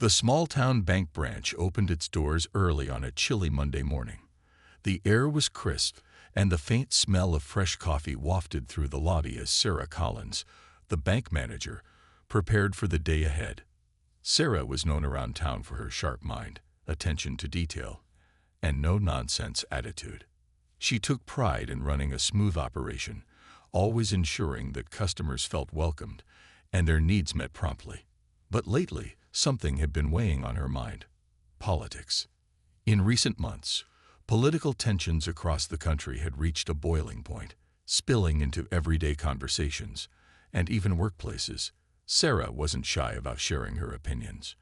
The small-town bank branch opened its doors early on a chilly Monday morning. The air was crisp, and the faint smell of fresh coffee wafted through the lobby as Sarah Collins, the bank manager, prepared for the day ahead. Sarah was known around town for her sharp mind, attention to detail, and no-nonsense attitude. She took pride in running a smooth operation, always ensuring that customers felt welcomed and their needs met promptly. But lately, something had been weighing on her mind: politics. In recent months, political tensions across the country had reached a boiling point, spilling into everyday conversations and even workplaces. Sarah wasn't shy about sharing her opinions.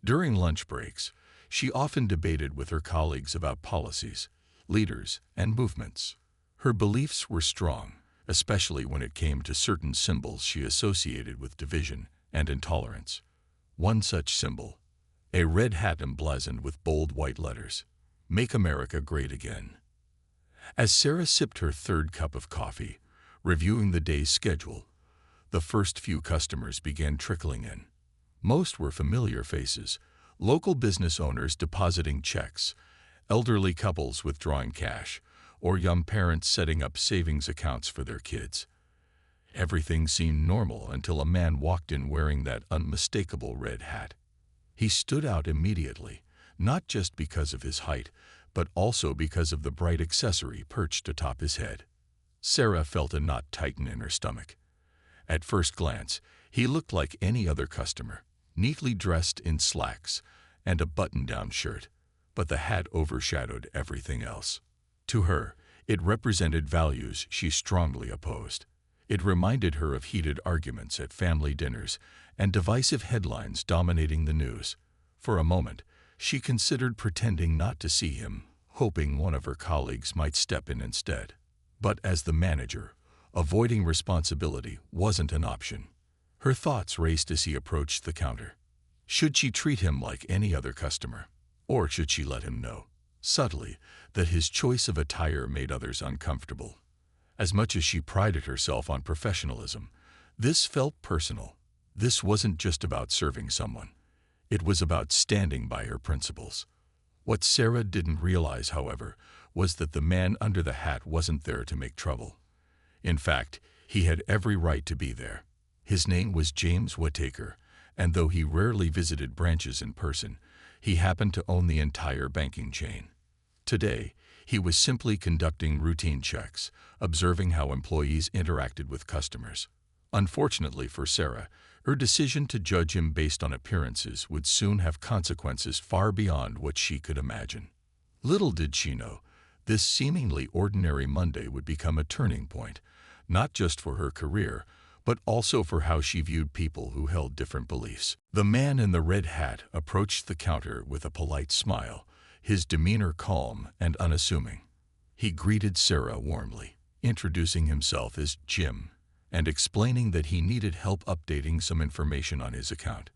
During lunch breaks, she often debated with her colleagues about policies, leaders, and movements. Her beliefs were strong, especially when it came to certain symbols she associated with division and intolerance. One such symbol, a red hat emblazoned with bold white letters, "Make America Great Again." As Sarah sipped her third cup of coffee, reviewing the day's schedule, the first few customers began trickling in. Most were familiar faces: local business owners depositing checks, elderly couples withdrawing cash, or young parents setting up savings accounts for their kids. Everything seemed normal until a man walked in wearing that unmistakable red hat. He stood out immediately, not just because of his height, but also because of the bright accessory perched atop his head. Sarah felt a knot tighten in her stomach. At first glance, he looked like any other customer, neatly dressed in slacks and a button-down shirt, but the hat overshadowed everything else. To her, it represented values she strongly opposed. It reminded her of heated arguments at family dinners and divisive headlines dominating the news. For a moment, she considered pretending not to see him, hoping one of her colleagues might step in instead. But as the manager, avoiding responsibility wasn't an option. Her thoughts raced as he approached the counter. Should she treat him like any other customer? Or should she let him know, subtly, that his choice of attire made others uncomfortable? As much as she prided herself on professionalism, this felt personal. This wasn't just about serving someone. It was about standing by her principles. What Sarah didn't realize, however, was that the man under the hat wasn't there to make trouble. In fact, he had every right to be there. His name was James Whittaker, and though he rarely visited branches in person, he happened to own the entire banking chain. Today, he was simply conducting routine checks, observing how employees interacted with customers. Unfortunately for Sarah, her decision to judge him based on appearances would soon have consequences far beyond what she could imagine. Little did she know, this seemingly ordinary Monday would become a turning point, not just for her career, but also for how she viewed people who held different beliefs. The man in the red hat approached the counter with a polite smile, his demeanor calm and unassuming. He greeted Sarah warmly, introducing himself as Jim, and explaining that he needed help updating some information on his account.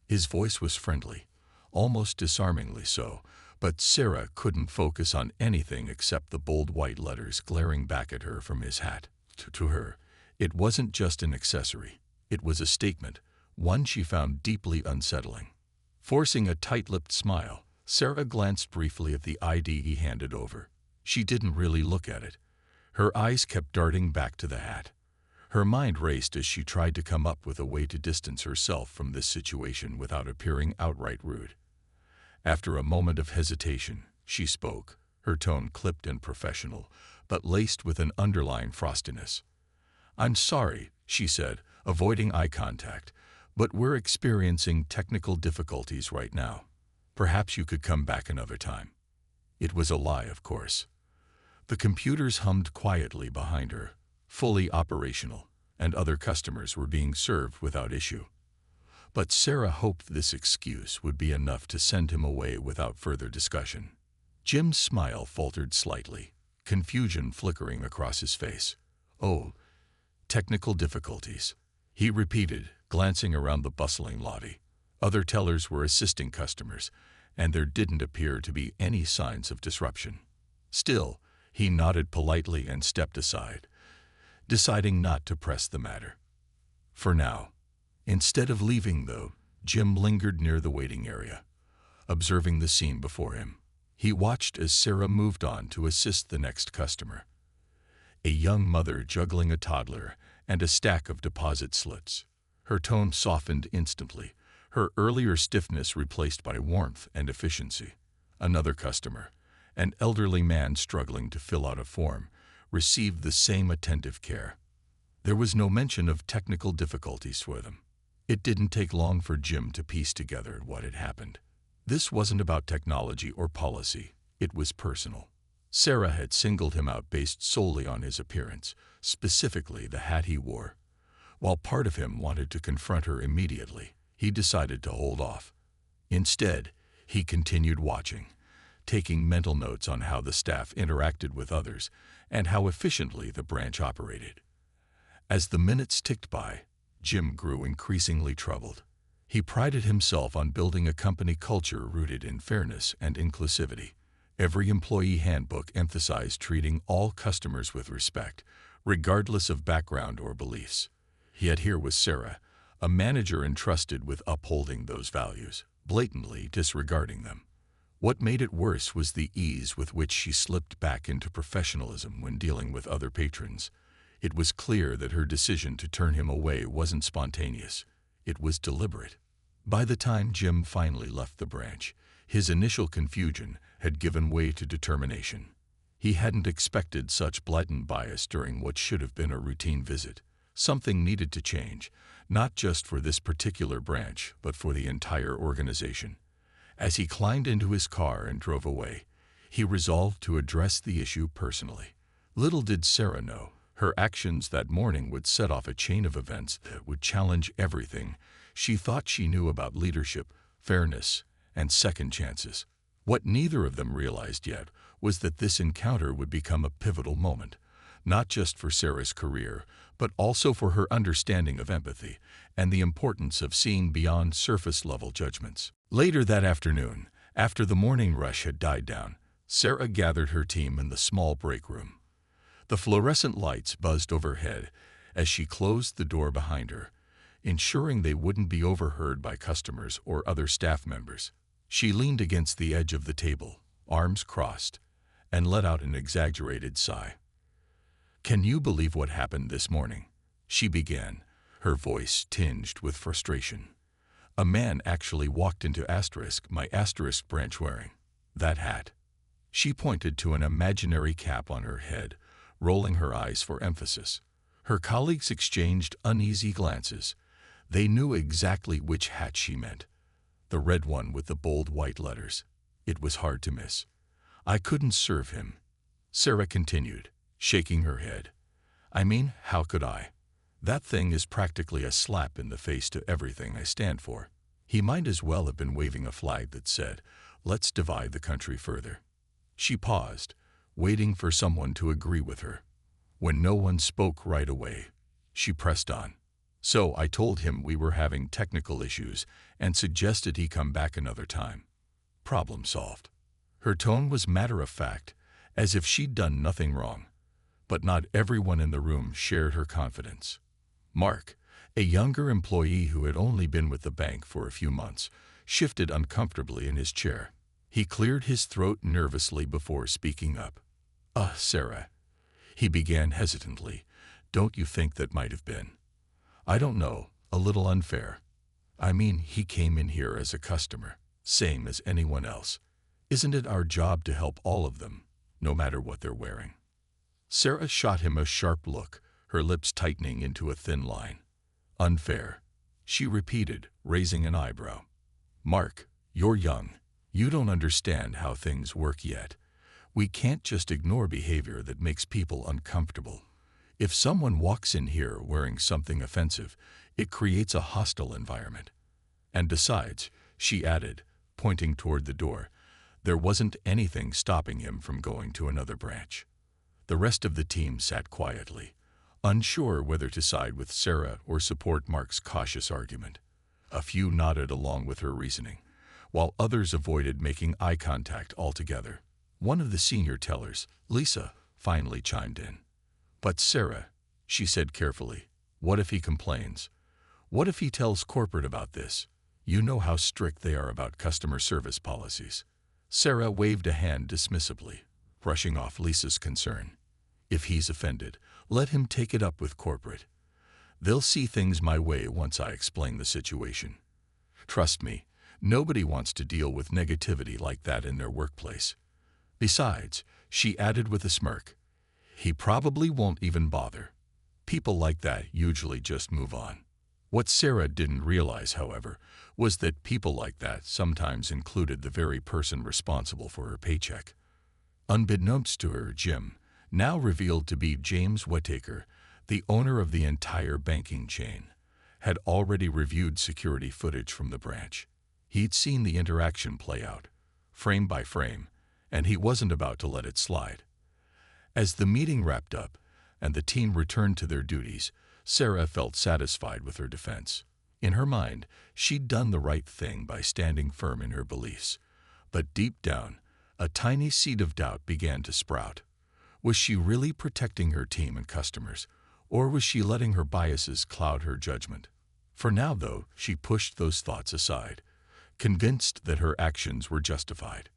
His voice was friendly, almost disarmingly so, but Sarah couldn't focus on anything except the bold white letters glaring back at her from his hat. To her, it wasn't just an accessory. It was a statement, one she found deeply unsettling. Forcing a tight-lipped smile, Sarah glanced briefly at the ID he handed over. She didn't really look at it. Her eyes kept darting back to the hat. Her mind raced as she tried to come up with a way to distance herself from this situation without appearing outright rude. After a moment of hesitation, she spoke, her tone clipped and professional, but laced with an underlying frostiness. "I'm sorry," she said, avoiding eye contact, "but we're experiencing technical difficulties right now. Perhaps you could come back another time." It was a lie, of course. The computers hummed quietly behind her, fully operational, and other customers were being served without issue. But Sarah hoped this excuse would be enough to send him away without further discussion. Jim's smile faltered slightly, confusion flickering across his face. "Oh, technical difficulties," he repeated, glancing around the bustling lobby. Other tellers were assisting customers, and there didn't appear to be any signs of disruption. Still, he nodded politely and stepped aside, deciding not to press the matter. For now. Instead of leaving, though, Jim lingered near the waiting area, observing the scene before him. He watched as Sarah moved on to assist the next customer, a young mother juggling a toddler and a stack of deposit slips. Her tone softened instantly, her earlier stiffness replaced by warmth and efficiency. Another customer, an elderly man struggling to fill out a form, received the same attentive care. There was no mention of technical difficulties for them. It didn't take long for Jim to piece together what had happened. This wasn't about technology or policy, it was personal. Sarah had singled him out based solely on his appearance, specifically the hat he wore. While part of him wanted to confront her immediately, he decided to hold off. Instead, he continued watching, taking mental notes on how the staff interacted with others and how efficiently the branch operated. As the minutes ticked by, Jim grew increasingly troubled. He prided himself on building a company culture rooted in fairness and inclusivity. Every employee handbook emphasized treating all customers with respect, regardless of background or beliefs. Yet here was Sarah, a manager entrusted with upholding those values, blatantly disregarding them. What made it worse was the ease with which she slipped back into professionalism when dealing with other patrons. It was clear that her decision to turn him away wasn't spontaneous. It was deliberate. By the time Jim finally left the branch, his initial confusion had given way to determination. He hadn't expected such blatant bias during what should have been a routine visit. Something needed to change, not just for this particular branch, but for the entire organization. As he climbed into his car and drove away, he resolved to address the issue personally. Little did Sarah know, her actions that morning would set off a chain of events that would challenge everything she thought she knew about leadership, fairness, and second chances. What neither of them realized yet was that this encounter would become a pivotal moment, not just for Sarah's career, but also for her understanding of empathy and the importance of seeing beyond surface-level judgments. Later that afternoon, after the morning rush had died down, Sarah gathered her team in the small break room. The fluorescent lights buzzed overhead as she closed the door behind her, ensuring they wouldn't be overheard by customers or other staff members. She leaned against the edge of the table, arms crossed, and let out an exaggerated sigh. "Can you believe what happened this morning?" she began, her voice tinged with frustration. "A man actually walked into my asterisk branch wearing that hat." She pointed to an imaginary cap on her head, rolling her eyes for emphasis. Her colleagues exchanged uneasy glances. They knew exactly which hat she meant, the red one with the bold white letters. It was hard to miss. "I couldn't serve him," Sarah continued, shaking her head. "I mean, how could I? That thing is practically a slap in the face to everything I stand for. He might as well have been waving a flag that said, 'Let's divide the country further.'" She paused, waiting for someone to agree with her. When no one spoke right away, she pressed on. "So I told him we were having technical issues and suggested he come back another time. Problem solved." Her tone was matter-of-fact, as if she'd done nothing wrong. But not everyone in the room shared her confidence. Mark, a younger employee who had only been with the bank for a few months, shifted uncomfortably in his chair. He cleared his throat nervously before speaking up. Sarah," he began hesitantly, "don't you think that might have been, I don't know, a little unfair? I mean, he came in here as a customer, same as anyone else. Isn't it our job to help all of them, no matter what they're wearing?" Sarah shot him a sharp look, her lips tightening into a thin line. "Unfair," she repeated, raising an eyebrow. "Mark, you're young. You don't understand how things work yet. We can't just ignore behavior that makes people uncomfortable. If someone walks in here wearing something offensive, it creates a hostile environment. And besides," she added, pointing toward the door, "there wasn't anything stopping him from going to another branch." The rest of the team sat quietly, unsure whether to side with Sarah or support Mark's cautious argument. A few nodded along with her reasoning, while others avoided making eye contact altogether. One of the senior tellers, Lisa, finally chimed in. "But Sarah," she said carefully, "what if he complains? What if he tells corporate about this? You know how strict they are about customer service policies. Sarah waved a hand dismissively, brushing off Lisa's concern. If he's offended, let him take it up with corporate. They'll see things my way once I explain the situation. Trust me, nobody wants to deal with negativity like that in their workplace. Besides, she added with a smirk, he probably won't even bother. People like that usually just move on. What Sarah didn't realize, however, was that people like that sometimes included the very person responsible for her paycheck. Unbeknownst to her, Jim, now revealed to be James Whittaker, the owner of the entire banking chain, had already reviewed security footage from the branch. He'd seen the interaction play out, frame by frame, and he wasn't about to let it slide. As the meeting wrapped up and the team returned to their duties, Sarah felt satisfied with her defense. In her mind, she'd done the right thing by standing firm in her beliefs. But deep down, a tiny seed of doubt began to sprout. Was she really protecting her team and customers, or was she letting her biases cloud her judgment? For now, though, she pushed those thoughts aside, convinced that her actions were justified.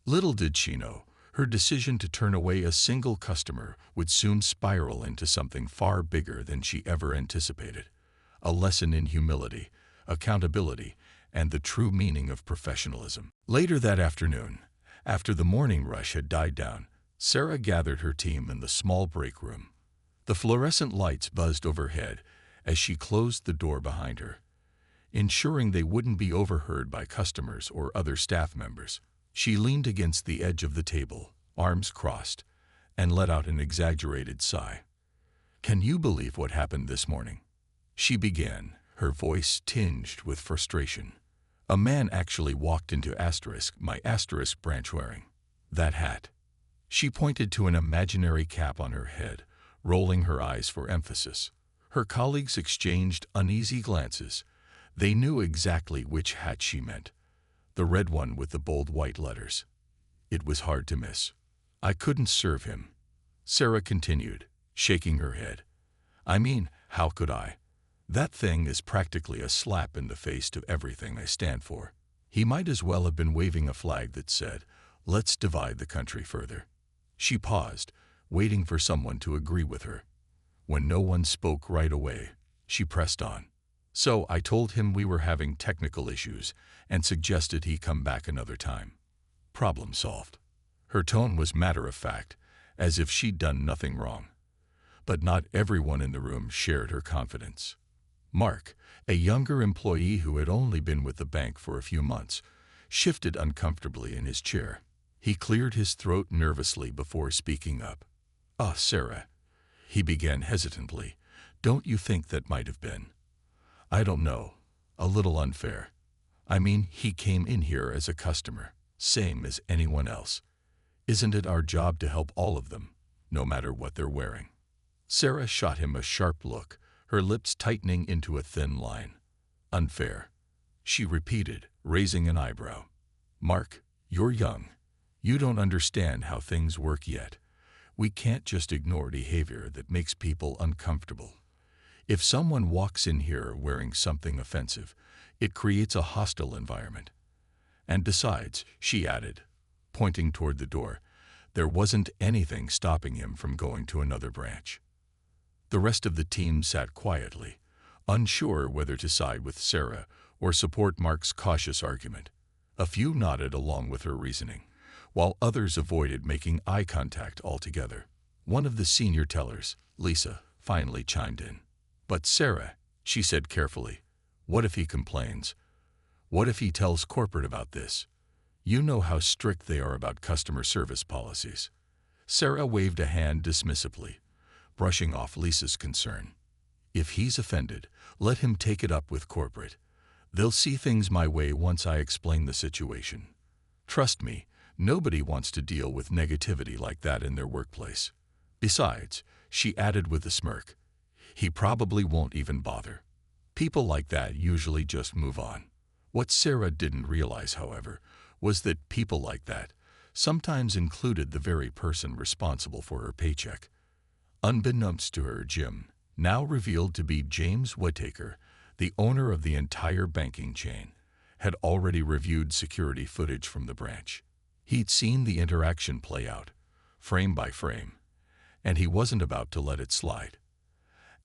Little did she know, her decision to turn away a single customer would soon spiral into something far bigger than she ever anticipated. A lesson in humility, accountability, and the true meaning of professionalism. Later that afternoon, after the morning rush had died down, Sarah gathered her team in the small break room. The fluorescent lights buzzed overhead as she closed the door behind her. Ensuring they wouldn't be overheard by customers or other staff members, she leaned against the edge of the table, arms crossed, and let out an exaggerated sigh. "Can you believe what happened this morning?" she began, her voice tinged with frustration. "A man actually walked into my asterisk branch wearing that hat." She pointed to an imaginary cap on her head, rolling her eyes for emphasis. Her colleagues exchanged uneasy glances. They knew exactly which hat she meant, the red one with the bold white letters. It was hard to miss. "I couldn't serve him," Sarah continued, shaking her head. "I mean, how could I? That thing is practically a slap in the face to everything I stand for. He might as well have been waving a flag that said, 'Let's divide the country further.'" She paused, waiting for someone to agree with her. When no one spoke right away, she pressed on. "So I told him we were having technical issues and suggested he come back another time. Problem solved." Her tone was matter-of-fact, as if she'd done nothing wrong. But not everyone in the room shared her confidence. Mark, a younger employee who had only been with the bank for a few months, shifted uncomfortably in his chair. He cleared his throat nervously before speaking up. Sarah," he began hesitantly, "don't you think that might have been, I don't know, a little unfair? I mean, he came in here as a customer, same as anyone else. Isn't it our job to help all of them, no matter what they're wearing?" Sarah shot him a sharp look, her lips tightening into a thin line. "Unfair," she repeated, raising an eyebrow. "Mark, you're young. You don't understand how things work yet. We can't just ignore behavior that makes people uncomfortable. If someone walks in here wearing something offensive, it creates a hostile environment. And besides," she added, pointing toward the door, "there wasn't anything stopping him from going to another branch." The rest of the team sat quietly, unsure whether to side with Sarah or support Mark's cautious argument. A few nodded along with her reasoning, while others avoided making eye contact altogether. One of the senior tellers, Lisa, finally chimed in. "But Sarah," she said carefully, "what if he complains? What if he tells corporate about this? You know how strict they are about customer service policies." Sarah waved a hand dismissively, brushing off Lisa's concern. "If he's offended, let him take it up with corporate. They'll see things my way once I explain the situation. Trust me, nobody wants to deal with negativity like that in their workplace. Besides," she added with a smirk, "he probably won't even bother. People like that usually just move on." What Sarah didn't realize, however, was that people like that sometimes included the very person responsible for her paycheck. Unbeknownst to her, Jim, now revealed to be James Whittaker, the owner of the entire banking chain, had already reviewed security footage from the branch. He'd seen the interaction play out, frame by frame, and he wasn't about to let it slide.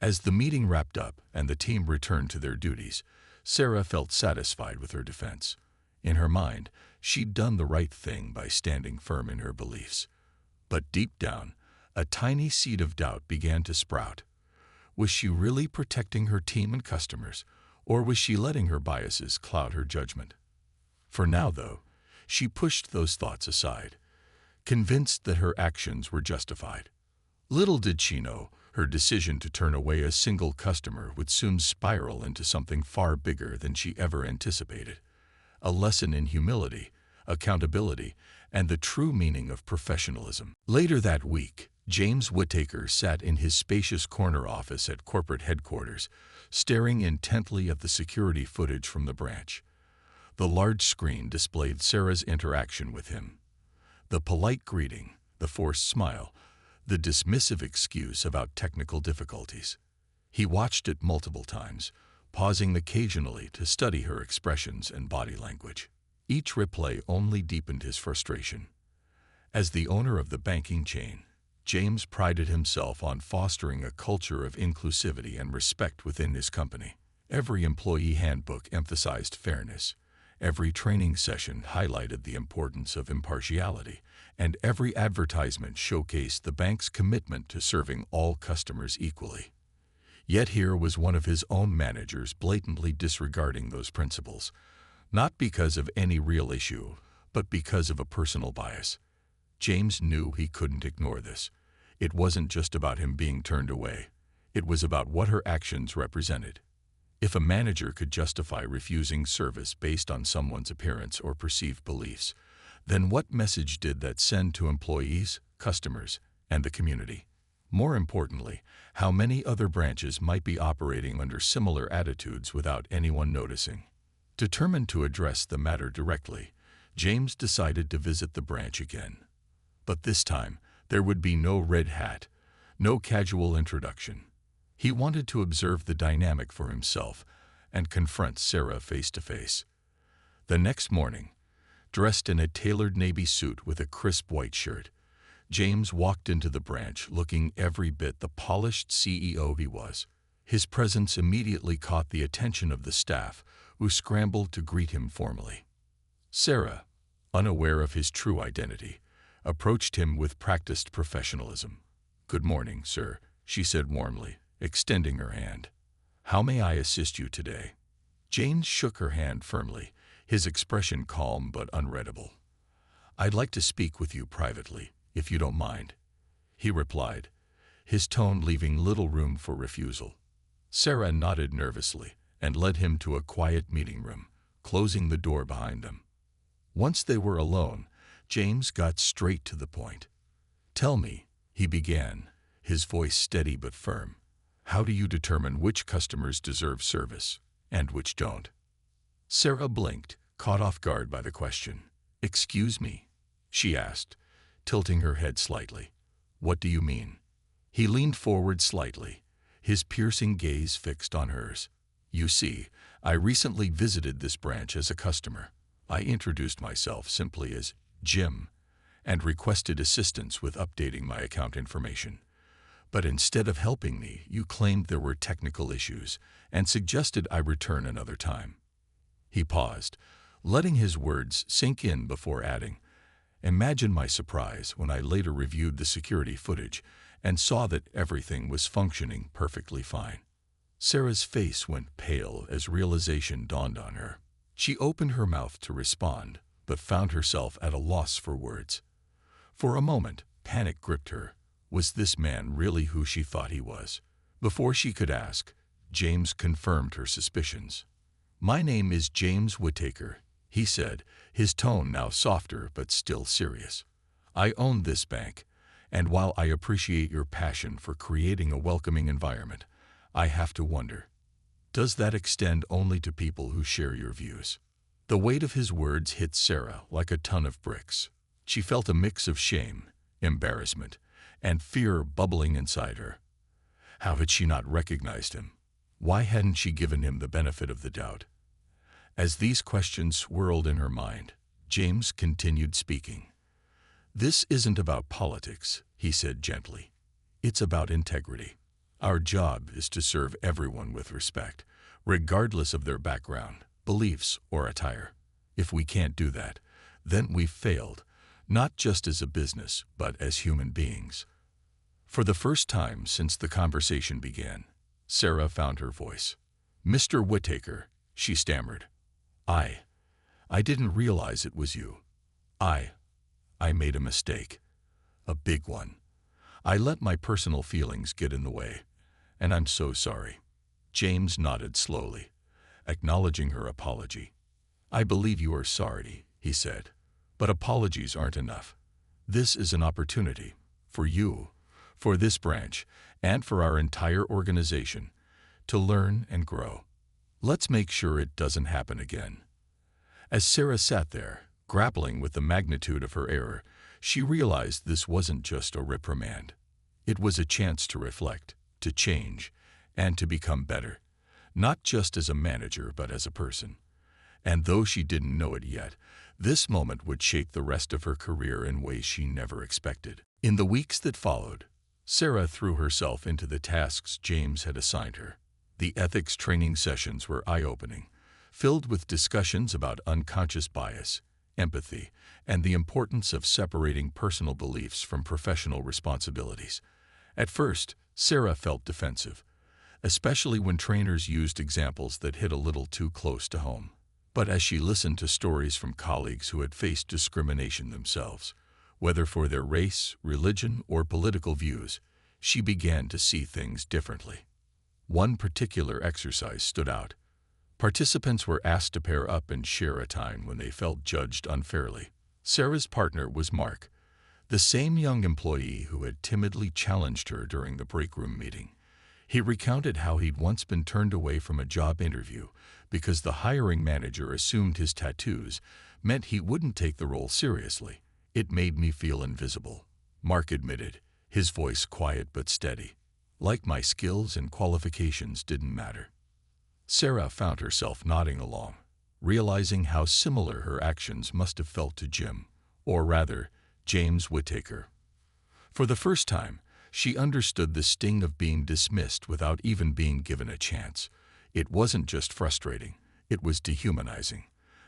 As the meeting wrapped up and the team returned to their duties, Sarah felt satisfied with her defense. In her mind, she'd done the right thing by standing firm in her beliefs. But deep down, a tiny seed of doubt began to sprout. Was she really protecting her team and customers, or was she letting her biases cloud her judgment? For now, though, she pushed those thoughts aside, convinced that her actions were justified. Little did she know, her decision to turn away a single customer would soon spiral into something far bigger than she ever anticipated. A lesson in humility, accountability, and the true meaning of professionalism. Later that week, James Whittaker sat in his spacious corner office at corporate headquarters, staring intently at the security footage from the branch. The large screen displayed Sarah's interaction with him. The polite greeting, the forced smile, the dismissive excuse about technical difficulties. He watched it multiple times, pausing occasionally to study her expressions and body language. Each replay only deepened his frustration. As the owner of the banking chain, James prided himself on fostering a culture of inclusivity and respect within his company. Every employee handbook emphasized fairness. Every training session highlighted the importance of impartiality, and every advertisement showcased the bank's commitment to serving all customers equally. Yet here was one of his own managers blatantly disregarding those principles, not because of any real issue, but because of a personal bias. James knew he couldn't ignore this. It wasn't just about him being turned away. It was about what her actions represented. If a manager could justify refusing service based on someone's appearance or perceived beliefs, then what message did that send to employees, customers, and the community? More importantly, how many other branches might be operating under similar attitudes without anyone noticing? Determined to address the matter directly, James decided to visit the branch again. But this time, there would be no red hat, no casual introduction. He wanted to observe the dynamic for himself and confront Sarah face to face. The next morning, dressed in a tailored navy suit with a crisp white shirt, James walked into the branch looking every bit the polished CEO he was. His presence immediately caught the attention of the staff, who scrambled to greet him formally. Sarah, unaware of his true identity, approached him with practiced professionalism. "Good morning, sir," she said warmly, extending her hand. "How may I assist you today?" James shook her hand firmly, his expression calm but unreadable. "I'd like to speak with you privately, if you don't mind," he replied, his tone leaving little room for refusal. Sarah nodded nervously and led him to a quiet meeting room, closing the door behind them. Once they were alone, James got straight to the point. "Tell me," he began, his voice steady but firm, "how do you determine which customers deserve service and which don't?" Sarah blinked, caught off guard by the question. "Excuse me?" she asked, tilting her head slightly. "What do you mean?" He leaned forward slightly, his piercing gaze fixed on hers. "You see, I recently visited this branch as a customer. I introduced myself simply as Jim and requested assistance with updating my account information. But instead of helping me, you claimed there were technical issues and suggested I return another time." He paused, letting his words sink in before adding, "Imagine my surprise when I later reviewed the security footage and saw that everything was functioning perfectly fine." Sarah's face went pale as realization dawned on her. She opened her mouth to respond, but found herself at a loss for words. For a moment, panic gripped her. Was this man really who she thought he was? Before she could ask, James confirmed her suspicions. "My name is James Whittaker," he said, his tone now softer but still serious. "I own this bank, and while I appreciate your passion for creating a welcoming environment, I have to wonder, does that extend only to people who share your views?" The weight of his words hit Sarah like a ton of bricks. She felt a mix of shame, embarrassment, and fear bubbling inside her. How had she not recognized him? Why hadn't she given him the benefit of the doubt? As these questions swirled in her mind, James continued speaking. "This isn't about politics," he said gently. "It's about integrity. Our job is to serve everyone with respect, regardless of their background, beliefs, or attire. If we can't do that, then we've failed, not just as a business, but as human beings." For the first time since the conversation began, Sarah found her voice. "Mr. Whittaker," she stammered. I didn't realize it was you. I made a mistake. A big one. I let my personal feelings get in the way, and I'm so sorry." James nodded slowly, acknowledging her apology. "I believe you are sorry," he said, "but apologies aren't enough. This is an opportunity for you, for this branch, and for our entire organization to learn and grow. Let's make sure it doesn't happen again." As Sarah sat there, grappling with the magnitude of her error, she realized this wasn't just a reprimand. It was a chance to reflect, to change, and to become better, not just as a manager but as a person. And though she didn't know it yet, this moment would shape the rest of her career in ways she never expected. In the weeks that followed, Sarah threw herself into the tasks James had assigned her. The ethics training sessions were eye-opening, filled with discussions about unconscious bias, empathy, and the importance of separating personal beliefs from professional responsibilities. At first, Sarah felt defensive, especially when trainers used examples that hit a little too close to home. But as she listened to stories from colleagues who had faced discrimination themselves, whether for their race, religion, or political views, she began to see things differently. One particular exercise stood out. Participants were asked to pair up and share a time when they felt judged unfairly. Sarah's partner was Mark, the same young employee who had timidly challenged her during the break room meeting. He recounted how he'd once been turned away from a job interview because the hiring manager assumed his tattoos meant he wouldn't take the role seriously. "It made me feel invisible," Mark admitted, his voice quiet but steady. "Like my skills and qualifications didn't matter." Sarah found herself nodding along, realizing how similar her actions must have felt to Jim, or rather, James Whittaker. For the first time, she understood the sting of being dismissed without even being given a chance. It wasn't just frustrating, it was dehumanizing.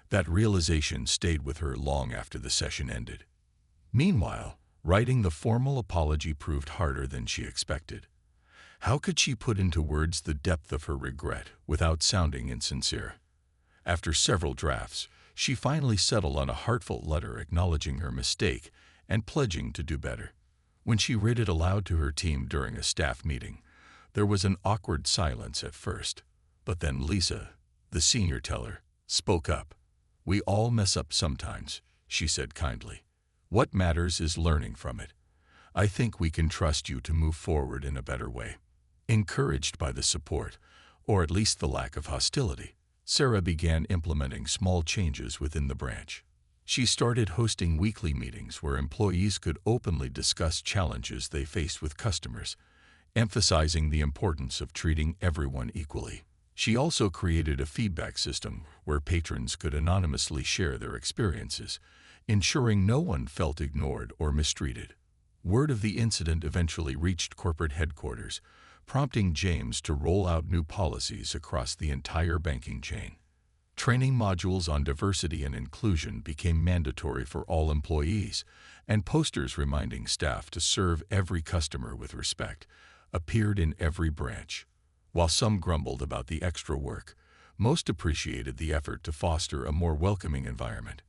That realization stayed with her long after the session ended. Meanwhile, writing the formal apology proved harder than she expected. How could she put into words the depth of her regret without sounding insincere? After several drafts, she finally settled on a heartfelt letter acknowledging her mistake and pledging to do better. When she read it aloud to her team during a staff meeting, there was an awkward silence at first. But then Lisa, the senior teller, spoke up. "We all mess up sometimes," she said kindly. "What matters is learning from it. I think we can trust you to move forward in a better way." Encouraged by the support, or at least the lack of hostility, Sarah began implementing small changes within the branch. She started hosting weekly meetings where employees could openly discuss challenges they faced with customers, emphasizing the importance of treating everyone equally. She also created a feedback system where patrons could anonymously share their experiences, ensuring no one felt ignored or mistreated. Word of the incident eventually reached corporate headquarters, prompting James to roll out new policies across the entire banking chain. Training modules on diversity and inclusion became mandatory for all employees, and posters reminding staff to serve every customer with respect appeared in every branch. While some grumbled about the extra work, most appreciated the effort to foster a more welcoming environment.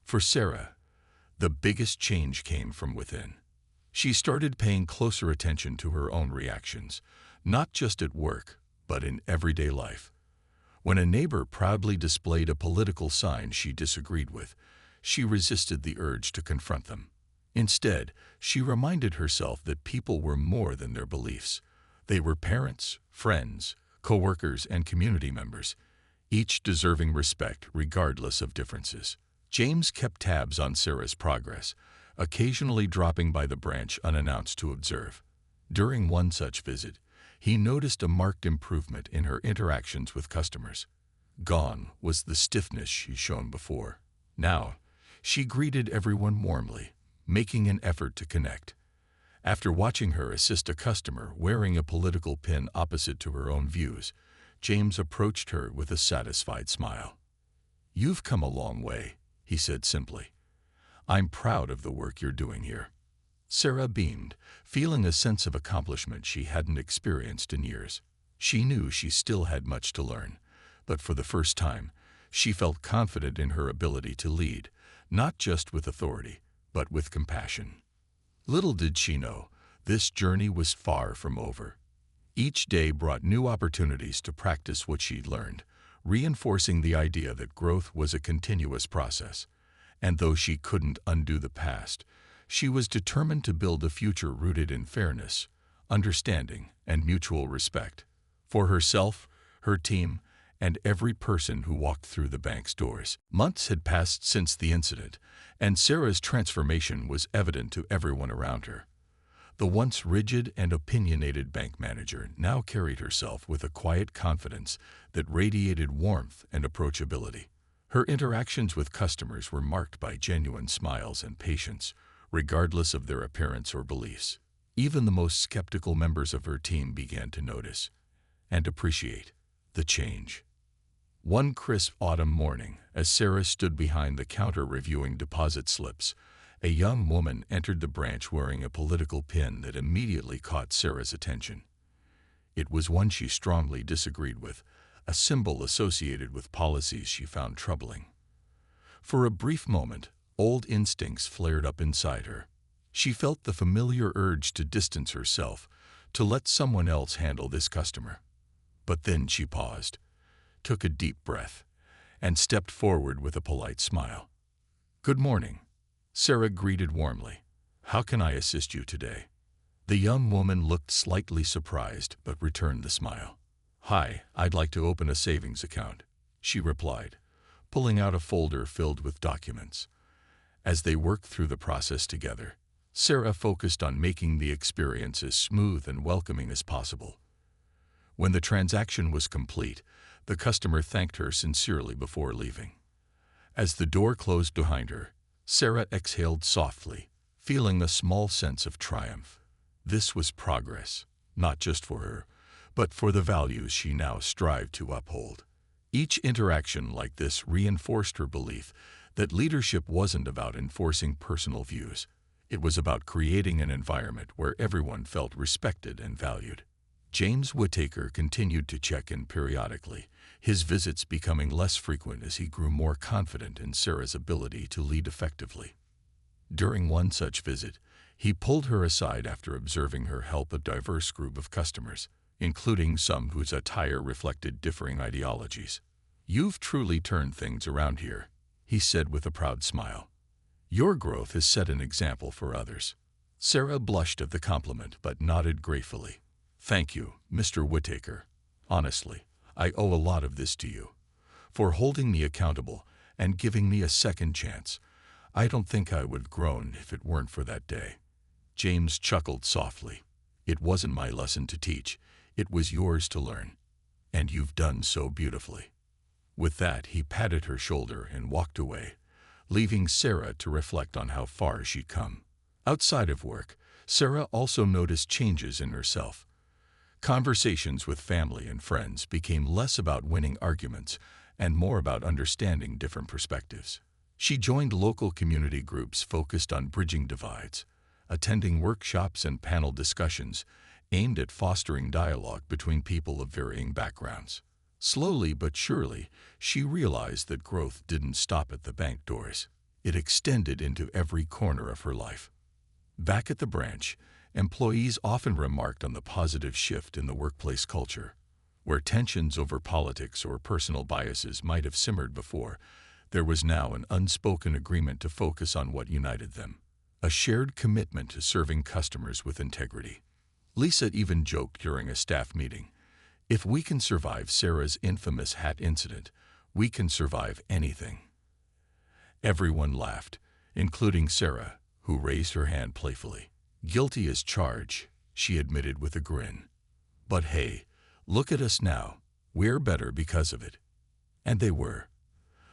For Sarah, the biggest change came from within. She started paying closer attention to her own reactions, not just at work, but in everyday life. When a neighbor proudly displayed a political sign she disagreed with, she resisted the urge to confront them. Instead, she reminded herself that people were more than their beliefs. They were parents, friends, co-workers, and community members, each deserving respect regardless of differences. James kept tabs on Sarah's progress, occasionally dropping by the branch unannounced to observe. During one such visit, he noticed a marked improvement in her interactions with customers. Gone was the stiffness she'd shown before. Now, she greeted everyone warmly, making an effort to connect. After watching her assist a customer wearing a political pin opposite to her own views, James approached her with a satisfied smile. "You've come a long way," he said simply. "I'm proud of the work you're doing here." Sarah beamed, feeling a sense of accomplishment she hadn't experienced in years. She knew she still had much to learn, but for the first time, she felt confident in her ability to lead, not just with authority, but with compassion. Little did she know, this journey was far from over. Each day brought new opportunities to practice what she'd learned, reinforcing the idea that growth was a continuous process. And though she couldn't undo the past, she was determined to build a future rooted in fairness, understanding, and mutual respect for herself, her team, and every person who walked through the bank's doors. Months had passed since the incident, and Sarah's transformation was evident to everyone around her. The once rigid and opinionated bank manager now carried herself with a quiet confidence that radiated warmth and approachability. Her interactions with customers were marked by genuine smiles and patience, regardless of their appearance or beliefs. Even the most skeptical members of her team began to notice and appreciate the change. One crisp autumn morning, as Sarah stood behind the counter reviewing deposit slips, a young woman entered the branch wearing a political pin that immediately caught Sarah's attention. It was one she strongly disagreed with, a symbol associated with policies she found troubling. For a brief moment, old instincts flared up inside her. She felt the familiar urge to distance herself, to let someone else handle this customer. But then she paused, took a deep breath, and stepped forward with a polite smile. "Good morning," Sarah greeted warmly. "How can I assist you today?" The young woman looked slightly surprised but returned the smile. "Hi, I'd like to open a savings account," she replied, pulling out a folder filled with documents. As they worked through the process together, Sarah focused on making the experience as smooth and welcoming as possible. When the transaction was complete, the customer thanked her sincerely before leaving. As the door closed behind her, Sarah exhaled softly, feeling a small sense of triumph. This was progress, not just for her, but for the values she now strived to uphold. Each interaction like this reinforced her belief that leadership wasn't about enforcing personal views. It was about creating an environment where everyone felt respected and valued. James Whittaker continued to check in periodically, his visits becoming less frequent as he grew more confident in Sarah's ability to lead effectively. During one such visit, he pulled her aside after observing her help a diverse group of customers, including some whose attire reflected differing ideologies. "You've truly turned things around here," he said with a proud smile. "Your growth has set an example for others." Sarah blushed at the compliment but nodded gratefully. "Thank you, Mr. Whittaker. Honestly, I owe a lot of this to you. For holding me accountable and giving me a second chance. I don't think I would have grown if it weren't for that day." James chuckled softly. "It wasn't my lesson to teach. It was yours to learn. And you've done so beautifully." With that, he patted her shoulder and walked away, leaving Sarah to reflect on how far she'd come. Outside of work, Sarah also noticed changes in herself. Conversations with family and friends became less about winning arguments and more about understanding different perspectives. She joined local community groups focused on bridging divides, attending workshops and panel discussions aimed at fostering dialogue between people of varying backgrounds. Slowly but surely, she realized that growth didn't stop at the bank doors. It extended into every corner of her life. Back at the branch, employees often remarked on the positive shift in the workplace culture. Where tensions over politics or personal biases might have simmered before, there was now an unspoken agreement to focus on what united them: a shared commitment to serving customers with integrity. Lisa even joked during a staff meeting, "If we can survive Sarah's infamous hat incident, we can survive anything." Everyone laughed, including Sarah, who raised her hand playfully. "Guilty as charged," she admitted with a grin. "But hey, look at us now. We're better because of it." And they were.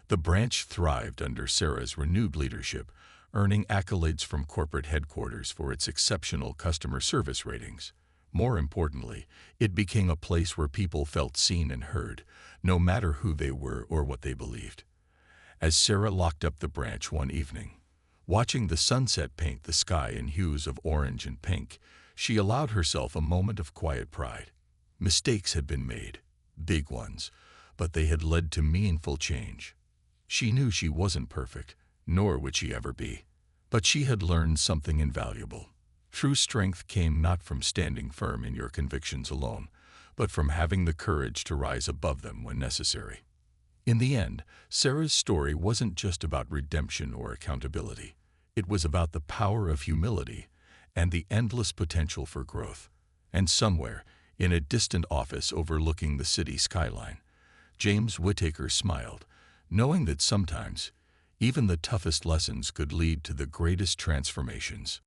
The branch thrived under Sarah's renewed leadership, earning accolades from corporate headquarters for its exceptional customer service ratings. More importantly, it became a place where people felt seen and heard, no matter who they were or what they believed. As Sarah locked up the branch one evening, watching the sunset paint the sky in hues of orange and pink, she allowed herself a moment of quiet pride. Mistakes had been made, big ones, but they had led to meaningful change. She knew she wasn't perfect, nor would she ever be. But she had learned something invaluable. True strength came not from standing firm in your convictions alone, but from having the courage to rise above them when necessary. In the end, Sarah's story wasn't just about redemption or accountability. It was about the power of humility and the endless potential for growth. And somewhere, in a distant office overlooking the city skyline, James Whittaker smiled, knowing that sometimes, even the toughest lessons could lead to the greatest transformations.